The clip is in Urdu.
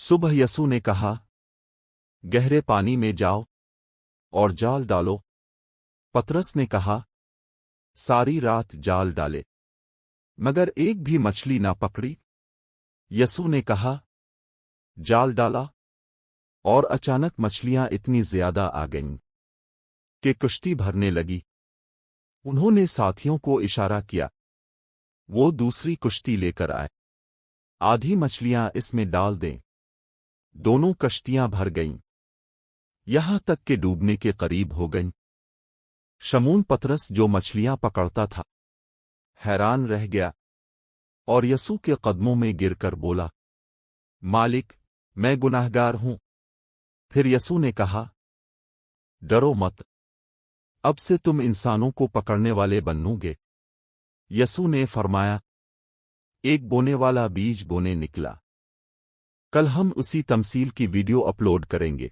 صبح یسوع نے کہا، گہرے پانی میں جاؤ اور جال ڈالو۔ پطرس نے کہا، ساری رات جال ڈالے مگر ایک بھی مچھلی نہ پکڑی۔ یسوع نے کہا، جال ڈالا، اور اچانک مچھلیاں اتنی زیادہ آ گئیں کہ کشتی بھرنے لگی۔ انہوں نے ساتھیوں کو اشارہ کیا، وہ دوسری کشتی لے کر آئے، آدھی مچھلیاں اس میں ڈال دیں۔ دونوں کشتیاں بھر گئیں، یہاں تک کہ ڈوبنے کے قریب ہو گئیں۔ شمون پطرس جو مچھلیاں پکڑتا تھا حیران رہ گیا اور یسوع کے قدموں میں گر کر بولا، مالک، میں گناہگار ہوں۔ پھر یسوع نے کہا، ڈرو مت، اب سے تم انسانوں کو پکڑنے والے بنو گے۔ یسوع نے فرمایا، ایک بونے والا بیج بونے نکلا۔ کل ہم اسی تمثیل کی ویڈیو اپلوڈ کریں گے۔